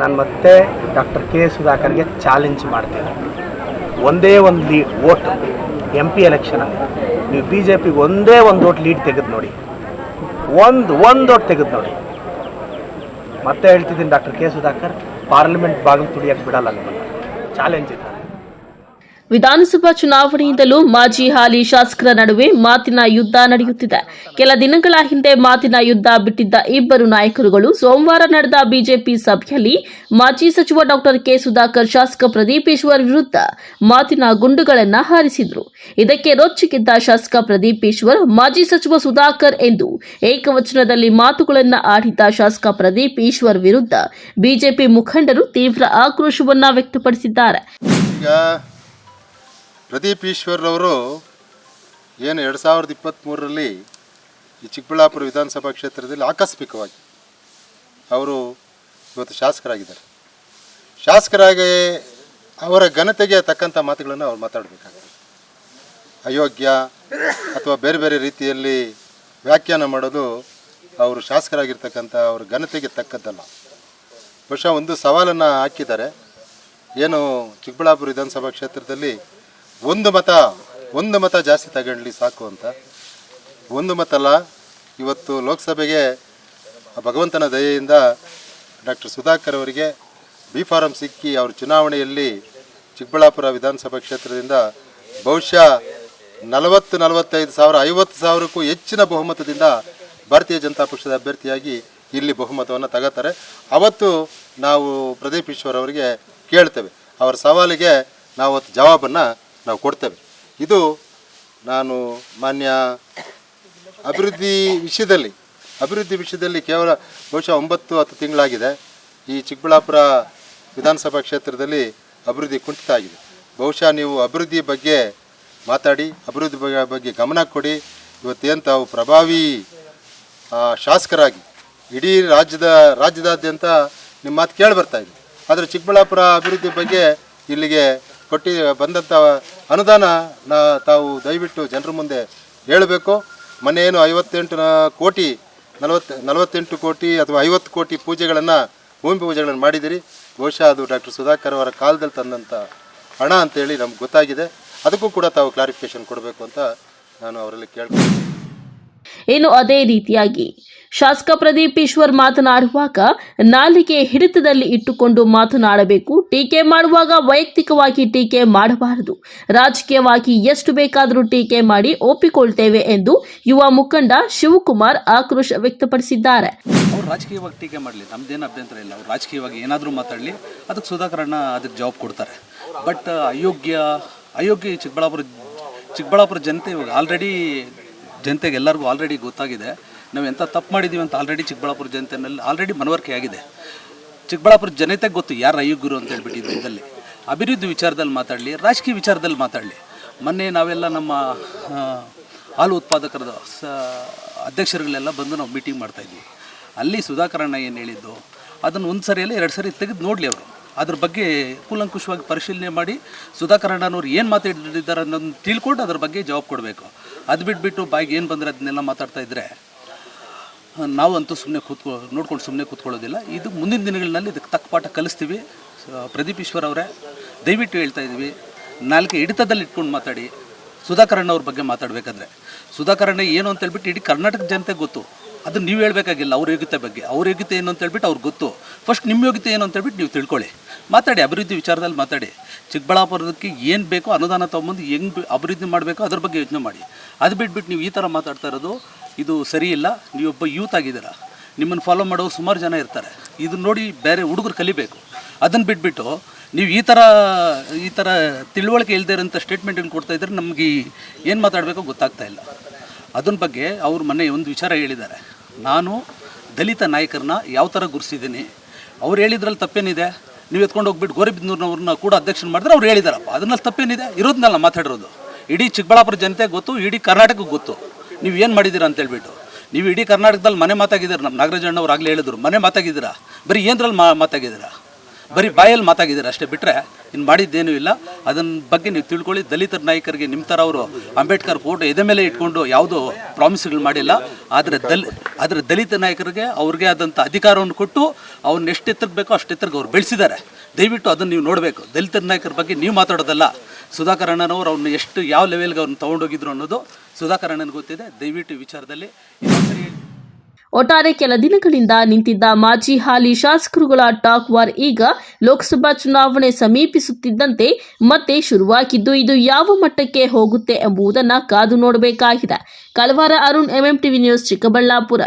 ನಾನು ಮತ್ತೆ doctor K ಸುಧಾಕರ್ಗೆ challenge ಮಾಡ್ತೀನಿ. ಒಂದೇ ಒಂದು ವೋಟ್ MP ಎಲೆಕ್ಷನಲ್ಲಿ ನೀವು BJPಗೆ ಒಂದೇ ಒಂದು ವೋಟ್ ಲೀಡ್ ತೆಗೆದು ನೋಡಿ, ಒಂದು ವೋಟ್ ತೆಗೆದು ನೋಡಿ. ಮತ್ತೆ ಹೇಳ್ತಿದ್ದೀನಿ, ಡಾಕ್ಟರ್ ಕೆ ಸುಧಾಕರ್ ಪಾರ್ಲಿಮೆಂಟ್ ಬಾಗಿಲು ತುಳಿಯಕ್ಕೆ ಬಿಡಲ್ಲ ನಿಮ್ಮನ್ನು. ಚಾಲೆಂಜ್ ಇದೆ. ವಿಧಾನಸಭಾ ಚುನಾವಣೆಯಿಂದಲೂ ಮಾಜಿ ಹಾಲಿ ಶಾಸಕರ ನಡುವೆ ಮಾತಿನ ಯುದ್ಧ ನಡೆಯುತ್ತಿದೆ. ಕೆಲ ದಿನಗಳ ಹಿಂದೆ ಮಾತಿನ ಯುದ್ಧ ಬಿಟ್ಟಿದ್ದ ಇಬ್ಬರು ನಾಯಕರುಗಳು ಸೋಮವಾರ ನಡೆದ ಬಿಜೆಪಿ ಸಭೆಯಲ್ಲಿ ಮಾಜಿ ಸಚಿವ ಡಾಕ್ಟರ್ ಕೆ ಸುಧಾಕರ್ ಶಾಸಕ ಪ್ರದೀಪ್ ಈಶ್ವರ್ ವಿರುದ್ಧ ಮಾತಿನ ಗುಂಡುಗಳನ್ನು ಹಾರಿಸಿದರು. ಇದಕ್ಕೆ ರೊಚ್ಚಿಗೆದ್ದ ಶಾಸಕ ಪ್ರದೀಪ್ ಈಶ್ವರ್ ಮಾಜಿ ಸಚಿವ ಸುಧಾಕರ್ ಎಂದು ಏಕವಚನದಲ್ಲಿ ಮಾತುಗಳನ್ನು ಆಡಿದ್ದ ಶಾಸಕ ಪ್ರದೀಪ್ ಈಶ್ವರ್ ವಿರುದ್ಧ ಬಿಜೆಪಿ ಮುಖಂಡರು ತೀವ್ರ ಆಕ್ರೋಶವನ್ನು ವ್ಯಕ್ತಪಡಿಸಿದ್ದಾರೆ. ಪ್ರದೀಪ್ ಈಶ್ವರ್ ಅವರು ಏನು 2023ರಲ್ಲಿ ಈ ಚಿಕ್ಕಬಳ್ಳಾಪುರ ವಿಧಾನಸಭಾ ಕ್ಷೇತ್ರದಲ್ಲಿ ಆಕಸ್ಮಿಕವಾಗಿ ಅವರು ಇವತ್ತು ಶಾಸಕರಾಗಿದ್ದಾರೆ. ಶಾಸಕರಾಗಿ ಅವರ ಘನತೆಗೆ ತಕ್ಕಂಥ ಮಾತುಗಳನ್ನು ಅವ್ರು ಮಾತಾಡಬೇಕಾಗ್ತದೆ. ಅಯೋಗ್ಯ ಅಥವಾ ಬೇರೆ ಬೇರೆ ರೀತಿಯಲ್ಲಿ ವ್ಯಾಖ್ಯಾನ ಮಾಡೋದು ಅವರು ಶಾಸಕರಾಗಿರ್ತಕ್ಕಂಥ ಅವ್ರ ಘನತೆಗೆ ತಕ್ಕದ್ದಲ್ಲ. ಬಹುಶಃ ಒಂದು ಸವಾಲನ್ನು ಹಾಕಿದ್ದಾರೆ. ಏನು ಚಿಕ್ಕಬಳ್ಳಾಪುರ ವಿಧಾನಸಭಾ ಕ್ಷೇತ್ರದಲ್ಲಿ ಒಂದು ಮತ ಜಾಸ್ತಿ ತಗೊಳ್ಳಿ ಸಾಕು ಅಂತ. ಒಂದು ಮತ ಅಲ್ಲ, ಇವತ್ತು ಲೋಕಸಭೆಗೆ ಭಗವಂತನ ದಯೆಯಿಂದ ಡಾಕ್ಟರ್ ಸುಧಾಕರ್ ಅವರಿಗೆ B ಫಾರಂ ಸಿಕ್ಕಿ ಅವ್ರ ಚುನಾವಣೆಯಲ್ಲಿ ಚಿಕ್ಕಬಳ್ಳಾಪುರ ವಿಧಾನಸಭಾ ಕ್ಷೇತ್ರದಿಂದ ಬಹುಶಃ 40-45 ಸಾವಿರ 50 ಸಾವಿರಕ್ಕೂ ಹೆಚ್ಚಿನ ಬಹುಮತದಿಂದ ಭಾರತೀಯ ಜನತಾ ಪಕ್ಷದ ಅಭ್ಯರ್ಥಿಯಾಗಿ ಇಲ್ಲಿ ಬಹುಮತವನ್ನು ತಗೋತಾರೆ. ಅವತ್ತು ನಾವು ಪ್ರದೀಪ್ ಈಶ್ವರ್ ಅವರಿಗೆ ಕೇಳ್ತೇವೆ, ಅವರ ಸವಾಲಿಗೆ ನಾವು ಜವಾಬನ್ನು ನಾವು ಕೊಡ್ತೇವೆ. ಇದು ನಾನು ಮಾನ್ಯ ಅಭಿವೃದ್ಧಿ ವಿಷಯದಲ್ಲಿ ಕೇವಲ ಬಹುಶಃ 9-10 ತಿಂಗಳಾಗಿದೆ ಈ ಚಿಕ್ಕಬಳ್ಳಾಪುರ ವಿಧಾನಸಭಾ ಕ್ಷೇತ್ರದಲ್ಲಿ ಅಭಿವೃದ್ಧಿ ಕುಂಠಿತ ಆಗಿದೆ. ಬಹುಶಃ ನೀವು ಅಭಿವೃದ್ಧಿ ಬಗ್ಗೆ ಮಾತಾಡಿ, ಅಭಿವೃದ್ಧಿ ಬಗ್ಗೆ ಗಮನ ಕೊಡಿ. ಇವತ್ತೇನು ತಾವು ಪ್ರಭಾವಿ ಶಾಸಕರಾಗಿ ಇಡೀ ರಾಜ್ಯದಾದ್ಯಂತ ನಿಮ್ಮ ಮಾತು ಕೇಳಿ ಬರ್ತಾ ಇದೆ. ಆದರೆ ಚಿಕ್ಕಬಳ್ಳಾಪುರ ಅಭಿವೃದ್ಧಿ ಬಗ್ಗೆ ಇಲ್ಲಿಗೆ ಬಂದಂಥ ಅನುದಾನ ತಾವು ದಯವಿಟ್ಟು ಜನರ ಮುಂದೆ ಹೇಳಬೇಕು. ಮೊನ್ನೆ ಏನು 48 ಕೋಟಿ 48 ಕೋಟಿ ಅಥವಾ 50 ಕೋಟಿ ಭೂಮಿ ಪೂಜೆಗಳನ್ನು ಮಾಡಿದಿರಿ. ಬಹುಶಃ ಅದು ಡಾಕ್ಟರ್ ಸುಧಾಕರ್ ಅವರ ಕಾಲದಲ್ಲಿ ತಂದಂಥ ಹಣ ಅಂತೇಳಿ ನಮ್ಗೆ ಗೊತ್ತಾಗಿದೆ. ಅದಕ್ಕೂ ಕೂಡ ತಾವು ಕ್ಲಾರಿಫಿಕೇಶನ್ ಕೊಡಬೇಕು ಅಂತ ನಾನು ಅವರಲ್ಲಿ ಕೇಳ್ತೀನಿ. ಇನ್ನು ಅದೇ ರೀತಿಯಾಗಿ ಶಾಸಕ ಪ್ರದೀಪ್ ಈಶ್ವರ್ ಮಾತನಾಡುವಾಗ ನಾಲಿಗೆ ಹಿಡಿತದಲ್ಲಿ ಇಟ್ಟುಕೊಂಡು ಮಾತನಾಡಬೇಕು. ಟೀಕೆ ಮಾಡುವಾಗ ವೈಯಕ್ತಿಕವಾಗಿ ಟೀಕೆ ಮಾಡಬಾರದು. ರಾಜಕೀಯವಾಗಿ ಎಷ್ಟು ಬೇಕಾದರೂ ಟೀಕೆ ಮಾಡಿ ಒಪ್ಪಿಕೊಳ್ತೇವೆ ಎಂದು ಯುವ ಮುಖಂಡ ಶಿವಕುಮಾರ್ ಆಕ್ರೋಶ ವ್ಯಕ್ತಪಡಿಸಿದ್ದಾರೆ. ಅವ್ರು ರಾಜಕೀಯವಾಗಿ ಟೀಕೆ ಮಾಡಲಿ, ನಮ್ದೇನು ಅಭ್ಯಂತರ ಇಲ್ಲ. ಅವ್ರು ರಾಜಕೀಯವಾಗಿ ಏನಾದರೂ ಮಾತಾಡಲಿ, ಅದಕ್ಕೆ ಸುಧಾಕರಣ್ಣ ಅದಕ್ಕೆ ಜವಾಬ್ ಕೊಡ್ತಾರೆ. ಬಟ್ ಅಯೋಗ್ಯ ಚಿಕ್ಕಬಳ್ಳಾಪುರ ಜನತೆ ಇವಾಗ ಜನತೆಗೆ ಎಲ್ಲರಿಗೂ ಆಲ್ರೆಡಿ ಗೊತ್ತಾಗಿದೆ. ನಾವು ಎಂಥ ತಪ್ಪು ಮಾಡಿದ್ದೀವಿ ಅಂತ ಆಲ್ರೆಡಿ ಚಿಕ್ಕಬಳ್ಳಾಪುರ ಜನತೆಯಲ್ಲಿ ಆಲ್ರೆಡಿ ಮನವರಿಕೆ ಆಗಿದೆ. ಚಿಕ್ಕಬಳ್ಳಾಪುರ ಜನತೆಗೆ ಗೊತ್ತು ಯಾರು ಅಯೋಗ್ಯರು ಅಂತ ಹೇಳ್ಬಿಟ್ಟಿದ್ರು. ಇದರಲ್ಲಿ ಅಭಿವೃದ್ಧಿ ವಿಚಾರದಲ್ಲಿ ಮಾತಾಡಲಿ, ರಾಜಕೀಯ ವಿಚಾರದಲ್ಲಿ ಮಾತಾಡಲಿ. ಮೊನ್ನೆ ನಾವೆಲ್ಲ ನಮ್ಮ ಹಾಲು ಉತ್ಪಾದಕರ ಅಧ್ಯಕ್ಷರುಗಳೆಲ್ಲ ಬಂದು ನಾವು ಮೀಟಿಂಗ್ ಮಾಡ್ತಾಯಿದ್ವಿ. ಅಲ್ಲಿ ಸುಧಾಕರಣ್ಣ ಏನು ಹೇಳಿದ್ದು ಅದನ್ನು ಒಂದು ಸರಿ ಅಲ್ಲ 2 ಸರಿ ತೆಗೆದು ನೋಡಲಿ. ಅವರು ಅದ್ರ ಬಗ್ಗೆ ಕೂಲಂಕುಷವಾಗಿ ಪರಿಶೀಲನೆ ಮಾಡಿ ಸುಧಾಕರಣ್ಣನವ್ರು ಏನು ಮಾತಾಡಿದ್ದಾರೆ ಅನ್ನೋದನ್ನು ತಿಳ್ಕೊಂಡು ಅದ್ರ ಬಗ್ಗೆ ಜವಾಬ್ ಕೊಡಬೇಕು. ಅದು ಬಿಟ್ಬಿಟ್ಟು ಬಾಯಿಗೆ ಏನು ಬಂದರೆ ಅದನ್ನೆಲ್ಲ ಮಾತಾಡ್ತಾ ಇದ್ದರೆ ನಾವು ಅಂತೂ ನೋಡ್ಕೊಂಡು ಸುಮ್ಮನೆ ಕೂತ್ಕೊಳ್ಳೋದಿಲ್ಲ. ಇದು ಮುಂದಿನ ದಿನಗಳಲ್ಲಿ ಇದಕ್ಕೆ ತಕ್ಕ ಪಾಠ ಕಲಿಸ್ತೀವಿ. ಪ್ರದೀಪ್ ಈಶ್ವರ್ ಅವರೇ, ದಯವಿಟ್ಟು ಹೇಳ್ತಾ ಇದ್ದೀವಿ, ನಾಲ್ಕೆ ಹಿಡಿತದಲ್ಲಿ ಇಟ್ಕೊಂಡು ಮಾತಾಡಿ. ಸುಧಾಕರಣ್ಣವ್ರ ಬಗ್ಗೆ ಮಾತಾಡಬೇಕಾದ್ರೆ ಸುಧಾಕರಣ್ಣ ಏನು ಅಂತ ಹೇಳ್ಬಿಟ್ಟು ಇಡೀ ಕರ್ನಾಟಕ ಜನತೆಗೆ ಗೊತ್ತು. ಅದನ್ನು ನೀವು ಹೇಳಬೇಕಾಗಿಲ್ಲ. ಅವ್ರ ಯೋಗ್ಯತೆ ಬಗ್ಗೆ, ಅವ್ರ ಯೋಗ್ಯತೆ ಏನು ಅಂತ ಹೇಳ್ಬಿಟ್ಟು ಅವ್ರಿಗೆ ಗೊತ್ತು. ಫಸ್ಟ್ ನಿಮ್ಮ ಯೋಗ್ಯತೆ ಏನು ಅಂತ ಹೇಳ್ಬಿಟ್ಟು ನೀವು ತಿಳ್ಕೊಳ್ಳಿ. ಮಾತಾಡಿ, ಅಭಿವೃದ್ಧಿ ವಿಚಾರದಲ್ಲಿ ಮಾತಾಡಿ. ಚಿಕ್ಕಬಳ್ಳಾಪುರದಕ್ಕೆ ಏನು ಬೇಕೋ ಅನುದಾನ ತೊಗೊಂಬಂದು ಹೆಂಗೆ ಅಭಿವೃದ್ಧಿ ಮಾಡಬೇಕು ಅದ್ರ ಬಗ್ಗೆ ಯೋಚನೆ ಮಾಡಿ. ಅದು ಬಿಟ್ಬಿಟ್ಟು ನೀವು ಈ ಥರ ಮಾತಾಡ್ತಾ ಇರೋದು ಇದು ಸರಿ ಇಲ್ಲ. ನೀವೊಬ್ಬ ಯೂತ್ ಆಗಿದ್ದೀರಾ, ನಿಮ್ಮನ್ನು ಫಾಲೋ ಮಾಡೋರು ಸುಮಾರು ಜನ ಇರ್ತಾರೆ. ಇದನ್ನ ನೋಡಿ ಬೇರೆ ಹುಡುಗರು ಕಲಿಬೇಕು. ಅದನ್ನು ಬಿಟ್ಬಿಟ್ಟು ನೀವು ಈ ಥರ ತಿಳುವಳಿಕೆ ಇಲ್ಲದೇ ಇರೋಂಥ ಸ್ಟೇಟ್ಮೆಂಟ್ಗಳು ಕೊಡ್ತಾ ಇದ್ದರೆ ನಮಗೆ ಏನು ಮಾತಾಡಬೇಕೋ ಗೊತ್ತಾಗ್ತಾ ಇಲ್ಲ. ಅದನ್ನ ಬಗ್ಗೆ ಅವ್ರು ಮೊನ್ನೆ ಒಂದು ವಿಚಾರ ಹೇಳಿದ್ದಾರೆ. ನಾನು ದಲಿತ ನಾಯಕರನ್ನ ಯಾವ ಥರ ಗುರುಸಿದ್ದೀನಿ, ಅವ್ರು ಹೇಳಿದ್ರಲ್ಲಿ ತಪ್ಪೇನಿದೆ? ನೀವು ಎತ್ಕೊಂಡು ಹೋಗ್ಬಿಟ್ಟು ಗೋರಿಬಿದನೂರಿನವ್ರನ್ನ ಕೂಡ ಅಧ್ಯಕ್ಷನ ಮಾಡಿದ್ರೆ ಅವ್ರು ಹೇಳಿದಾರಪ್ಪ, ಅದನ್ನಲ್ಲಿ ತಪ್ಪೇನಿದೆ? ಇರೋದನ್ನೆಲ್ಲ ಮಾತಾಡಿರೋದು ಇಡೀ ಚಿಕ್ಕಬಳ್ಳಾಪುರ ಜನತೆಗೆ ಗೊತ್ತು, ಇಡೀ ಕರ್ನಾಟಕಕ್ಕೆ ಗೊತ್ತು ನೀವು ಏನು ಮಾಡಿದ್ದೀರಾ ಅಂತ ಹೇಳ್ಬಿಟ್ಟು. ನೀವು ಇಡೀ ಕರ್ನಾಟಕದಲ್ಲಿ ಮನೆ ಮಾತಾಗಿದ್ದೀರಾ. ನಮ್ಮ ನಾಗರಾಜಣ್ಣ ಅವ್ರು ಆಗಲೇ ಹೇಳಿದ್ರು, ಮನೆ ಮಾತಾಗಿದ್ದೀರಾ, ಬರೀ ಏನರಲ್ಲಿ ಮಾತಾಗಿದ್ದೀರಾ? ಬರೀ ಬಾಯಲ್ಲಿ ಮಾತಾಗಿದ್ದಾರೆ ಅಷ್ಟೇ ಬಿಟ್ಟರೆ ಇನ್ನು ಮಾಡಿದ್ದೇನೂ ಇಲ್ಲ. ಅದನ್ನ ಬಗ್ಗೆ ನೀವು ತಿಳ್ಕೊಳ್ಳಿ. ದಲಿತರ ನಾಯಕರಿಗೆ ನಿಮ್ಮ ಥರ ಅವರು ಅಂಬೇಡ್ಕರ್ ಫೋಟೋ ಎದೆ ಮೇಲೆ ಇಟ್ಕೊಂಡು ಯಾವುದೋ ಪ್ರಾಮಿಸ್ಗಳು ಮಾಡಿಲ್ಲ. ಆದರೆ ದಲಿತ ನಾಯಕರಿಗೆ ಅವ್ರಿಗೆ ಆದಂಥ ಅಧಿಕಾರವನ್ನು ಕೊಟ್ಟು ಅವ್ರನ್ನ ಎಷ್ಟು ಎತ್ತರಕ್ಕೆ ಬೇಕೋ ಅಷ್ಟು ಎತ್ತರಕ್ಕೆ ಅವ್ರು ಬೆಳೆಸಿದ್ದಾರೆ. ದಯವಿಟ್ಟು ಅದನ್ನು ನೀವು ನೋಡಬೇಕು. ದಲಿತರ ನಾಯಕರ ಬಗ್ಗೆ ನೀವು ಮಾತಾಡೋದಲ್ಲ. ಸುಧಾಕರ್ ಅಣ್ಣನವರು ಅವ್ರನ್ನ ಎಷ್ಟು ಯಾವ ಲೆವೆಲ್ಗೆ ಅವ್ರನ್ನ ತೊಗೊಂಡೋಗಿದ್ರು ಅನ್ನೋದು ಸುಧಾಕರ್ ಅಣ್ಣನಿಗೆ ಗೊತ್ತಿದೆ. ದಯವಿಟ್ಟು ಈ ವಿಚಾರದಲ್ಲಿ ಒಟ್ಟಾರೆ ಕೆಲ ದಿನಗಳಿಂದ ನಿಂತಿದ್ದ ಮಾಜಿ ಹಾಲಿ ಶಾಸಕರುಗಳ ಟಾಕ್ ವಾರ್ ಈಗ ಲೋಕಸಭಾ ಚುನಾವಣೆ ಸಮೀಪಿಸುತ್ತಿದ್ದಂತೆ ಮತ್ತೆ ಶುರುವಾಗಿದ್ದು, ಇದು ಯಾವ ಮಟ್ಟಕ್ಕೆ ಹೋಗುತ್ತೆ ಎಂಬುದನ್ನು ಕಾದು ನೋಡಬೇಕಾಗಿದೆ. ಕಳವಾರ ಅರುಣ್, MMTV ನ್ಯೂಸ್, ಚಿಕ್ಕಬಳ್ಳಾಪುರ.